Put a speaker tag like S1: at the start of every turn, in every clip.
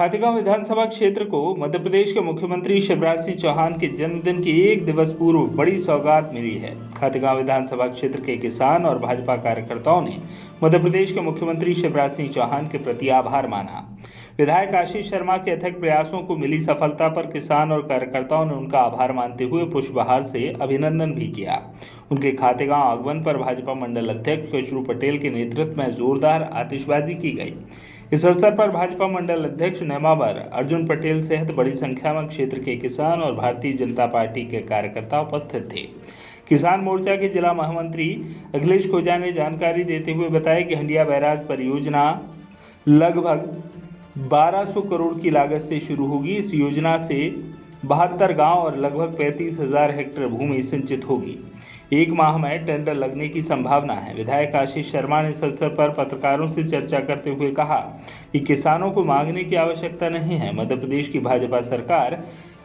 S1: खातेगांव विधानसभा क्षेत्र को मध्य प्रदेश के मुख्यमंत्री शिवराज सिंह चौहान के जन्मदिन के एक दिवस पूर्व बड़ी सौगात मिली है। खातेगांव विधानसभा क्षेत्र के किसान और भाजपा कार्यकर्ताओं ने मध्य प्रदेश के मुख्यमंत्री शिवराज सिंह चौहान के प्रति आभार माना। विधायक आशीष शर्मा के अथक प्रयासों को मिली सफलता पर किसान और कार्यकर्ताओं ने उनका आभार मानते हुए पुष्पहार से अभिनंदन भी किया। उनके खातेगांव आगमन पर भाजपा मंडल अध्यक्ष केशरू पटेल के नेतृत्व में जोरदार आतिशबाजी की गई। इस अवसर पर भाजपा मंडल अध्यक्ष नेमावर अर्जुन पटेल सहित बड़ी संख्या में क्षेत्र के किसान और भारतीय जनता पार्टी के कार्यकर्ता उपस्थित थे। किसान मोर्चा के जिला महामंत्री अखिलेश खोजा ने जानकारी देते हुए बताया कि हंडिया बैराज परियोजना लगभग 1200 करोड़ की लागत से शुरू होगी। इस योजना से 72 गांव और लगभग 35,000 हेक्टेयर भूमि सिंचित होगी। एक माह में टेंडर लगने की संभावना है। विधायक आशीष शर्मा ने इस अवसर पर पत्रकारों से चर्चा करते हुए कहा कि किसानों को मांगने की आवश्यकता नहीं है। मध्य प्रदेश की भाजपा सरकार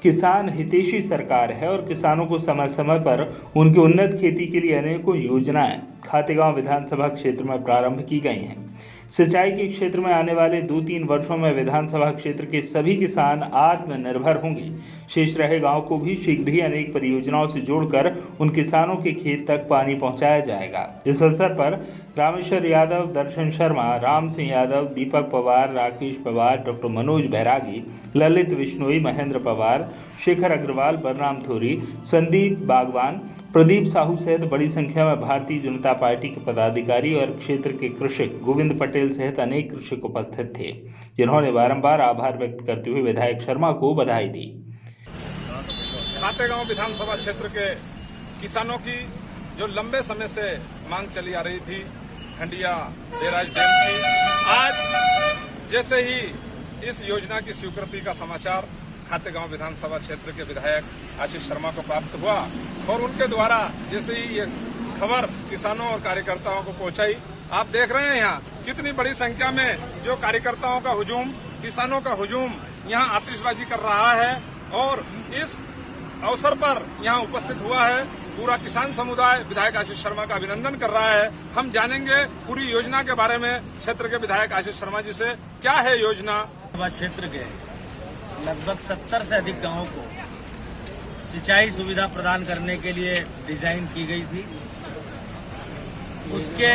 S1: किसान हितैषी सरकार है और किसानों को समय समय पर उनकी उन्नत खेती के लिए अनेकों योजनाएं खातेगांव विधानसभा क्षेत्र में प्रारंभ की गई हैं। सिंचाई के क्षेत्र में आने वाले 2-3 वर्षों में विधानसभा क्षेत्र के सभी किसान आत्मनिर्भर होंगे। शेष रहे गांव को भी शीघ्र ही अनेक परियोजनाओं से जोड़कर उन किसानों के खेत तक पानी पहुंचाया जाएगा। इस अवसर पर रामेश्वर यादव, दर्शन शर्मा, राम सिंह यादव, दीपक पवार, राकेश पवार, डॉक्टर मनोज बैरागी, ललित बिश्नोई, महेंद्र पवार, शेखर अग्रवाल, बलराम थोरी, संदीप बागवान, प्रदीप साहू सहित बड़ी संख्या में भारतीय जनता पार्टी के पदाधिकारी और क्षेत्र के कृषक गोविंद पटेल सहित अनेक कृषक उपस्थित थे, जिन्होंने बारंबार आभार व्यक्त करते हुए विधायक शर्मा को बधाई दी।
S2: खातेगांव विधानसभा क्षेत्र के किसानों की जो लंबे समय से मांग चली आ रही थी हंडिया बैराज डैम की, आज जैसे ही इस योजना की स्वीकृति का समाचार खातेगांव विधानसभा क्षेत्र के विधायक आशीष शर्मा को प्राप्त हुआ और उनके द्वारा जैसे ही ये खबर किसानों और कार्यकर्ताओं को पहुंचाई, आप देख रहे हैं यहाँ कितनी बड़ी संख्या में जो कार्यकर्ताओं का हुजूम, किसानों का हुजूम यहाँ आतिशबाजी कर रहा है और इस अवसर पर यहाँ उपस्थित हुआ है पूरा किसान समुदाय विधायक आशीष शर्मा का अभिनंदन कर रहा है। हम जानेंगे पूरी योजना के बारे में क्षेत्र के विधायक आशीष शर्मा जी से। क्या है योजना?
S3: क्षेत्र के लगभग 70 से अधिक गांवों को सिंचाई सुविधा प्रदान करने के लिए डिजाइन की गई थी। उसके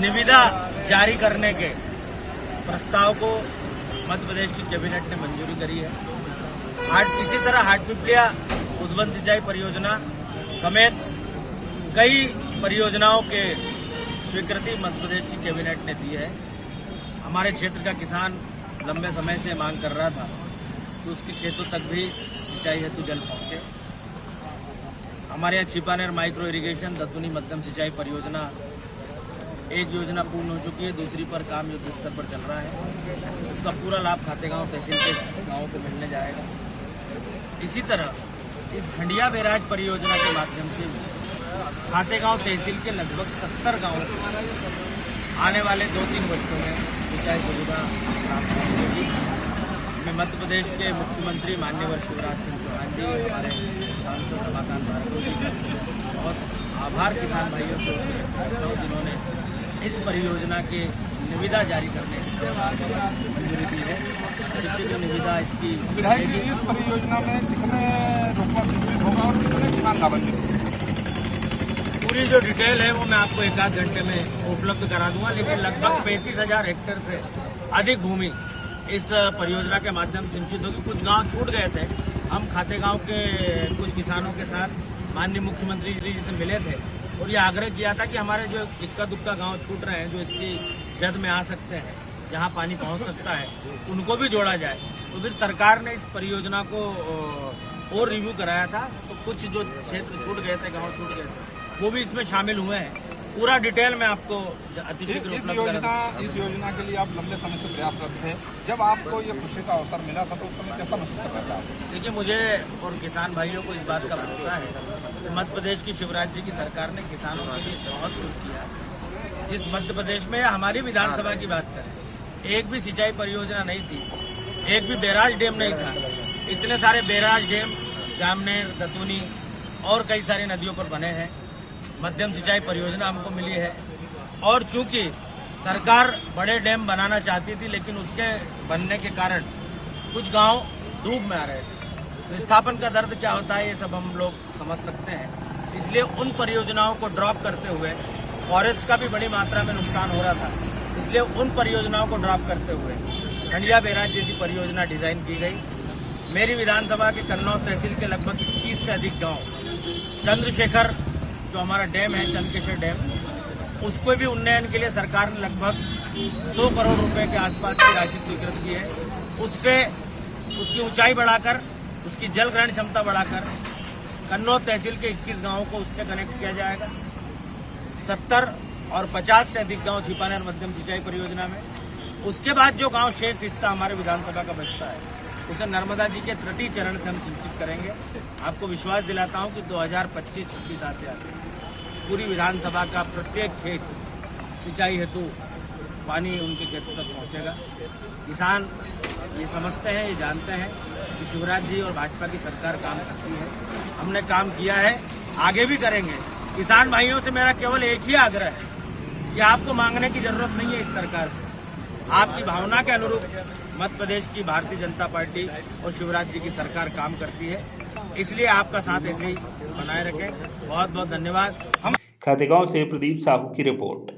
S3: निविदा जारी करने के प्रस्ताव को मध्य प्रदेश की कैबिनेट ने मंजूरी करी है। इसी तरह हाटपिपलिया उद्वन सिंचाई परियोजना समेत कई परियोजनाओं के स्वीकृति मध्य प्रदेश की कैबिनेट ने दी है। हमारे क्षेत्र का किसान लंबे समय से मांग कर रहा था कि उसके खेतों तक भी सिंचाई हेतु जल पहुंचे। हमारे यहाँ छिपानेर माइक्रो इरिगेशन दतुनी मध्यम सिंचाई परियोजना एक योजना पूर्ण हो चुकी है, दूसरी पर काम युद्ध स्तर पर चल रहा है। उसका पूरा लाभ खातेगांव तहसील के गांवों को मिलने जाएगा। इसी तरह इस हंडिया बैराज परियोजना के माध्यम से खातेगांव तहसील के लगभग 70 गांवों को आने वाले 2-3 वर्षों में सिंचाई सुविधा प्राप्त होगी। मैं मध्य प्रदेश के मुख्यमंत्री माननीय शिवराज सिंह चौहान जी, हमारे सांसद रमाकांत भार्गव जी का बहुत आभार किसान भाइयों को करता हूँ जिन्होंने इस परियोजना के निविदा जारी करने की मंजूरी दी है। इसकी जो निविदा इसकी
S2: विधायक जी, इस परियोजना में कितने रोपा सिंचित होगा और कितने किसान लाभान्वित होंगे?
S3: पूरी जो डिटेल है वो मैं आपको 1-8 घंटे में उपलब्ध करा दूंगा, लेकिन लगभग 35,000 हेक्टेयर से अधिक भूमि इस परियोजना के माध्यम से सिंचित होगी। कुछ गांव छूट गए थे। हम खातेगांव के कुछ किसानों के साथ माननीय मुख्यमंत्री जी से मिले थे और ये आग्रह किया था कि हमारे जो इक्का दुक्का गांव छूट रहे हैं, जो इसकी जद में आ सकते हैं, जहां पानी पहुंच सकता है, उनको भी जोड़ा जाए। तो फिर सरकार ने इस परियोजना को और रिव्यू कराया था, तो कुछ जो क्षेत्र छूट गए थे, गांव छूट गए थे, वो भी इसमें शामिल हुए हैं। पूरा डिटेल में आपको अतिशीघ्र
S2: इस योजना के लिए आप लंबे समय से प्रयासरत थे। जब आपको ये खुशी का अवसर मिला था तो उस समय कैसा महसूस कर रहा था?
S3: देखिए, मुझे और किसान भाइयों को इस बात का भरोसा है कि मध्य प्रदेश की शिवराज जी की सरकार ने किसानों के लिए बहुत कुछ किया। जिस मध्य प्रदेश में हमारी विधानसभा की बात करें, एक भी सिंचाई परियोजना नहीं थी, एक भी बैराज डैम नहीं था। इतने सारे बैराज डैम जामनेर, दतुनी और कई सारी नदियों पर बने हैं। मध्यम सिंचाई परियोजना हमको मिली है और चूंकि सरकार बड़े डैम बनाना चाहती थी, लेकिन उसके बनने के कारण कुछ गांव डूब में आ रहे थे। विस्थापन का दर्द क्या होता है ये सब हम लोग समझ सकते हैं। इसलिए उन परियोजनाओं को ड्रॉप करते हुए फॉरेस्ट का भी बड़ी मात्रा में नुकसान हो रहा था, इसलिए उन परियोजनाओं को ड्रॉप करते हुए खंडिया बैराज जैसी परियोजना डिजाइन की गई। मेरी विधानसभा के कन्नौज तहसील के लगभग 21 से अधिक गांव, चंद्रशेखर जो हमारा डैम है, चंद्रशेखर डैम, उसको भी उन्नयन के लिए सरकार ने लगभग 100 करोड़ रुपए के आसपास की राशि स्वीकृत की है। उससे उसकी ऊंचाई बढ़ाकर, उसकी जल ग्रहण क्षमता बढ़ाकर कन्नौज तहसील के 21 गांवों को उससे कनेक्ट किया जाएगा। 70 और 50 से अधिक गांव छिपाने और मध्यम सिंचाई परियोजना में। उसके बाद जो गांव शेष हिस्सा हमारे विधानसभा का बचता है, उसे नर्मदा जी के तृतीय चरण से हम सिंचित करेंगे। आपको विश्वास दिलाता हूं कि 2025-26 आते आते पूरी विधानसभा का प्रत्येक खेत सिंचाई हेतु पानी उनके खेतों तक पहुंचेगा। किसान ये समझते हैं, ये जानते हैं कि शिवराज जी और भाजपा की सरकार काम करती है। हमने काम किया है, आगे भी करेंगे। किसान भाइयों से मेरा केवल एक ही आग्रह है कि आपको मांगने की जरूरत नहीं है इस सरकार से। आपकी भावना के अनुरूप मध्य प्रदेश की भारतीय जनता पार्टी और शिवराज जी की सरकार काम करती है, इसलिए आपका साथ ऐसे ही बनाए रखें। बहुत बहुत धन्यवाद।
S1: खातेगांव से प्रदीप साहू की रिपोर्ट।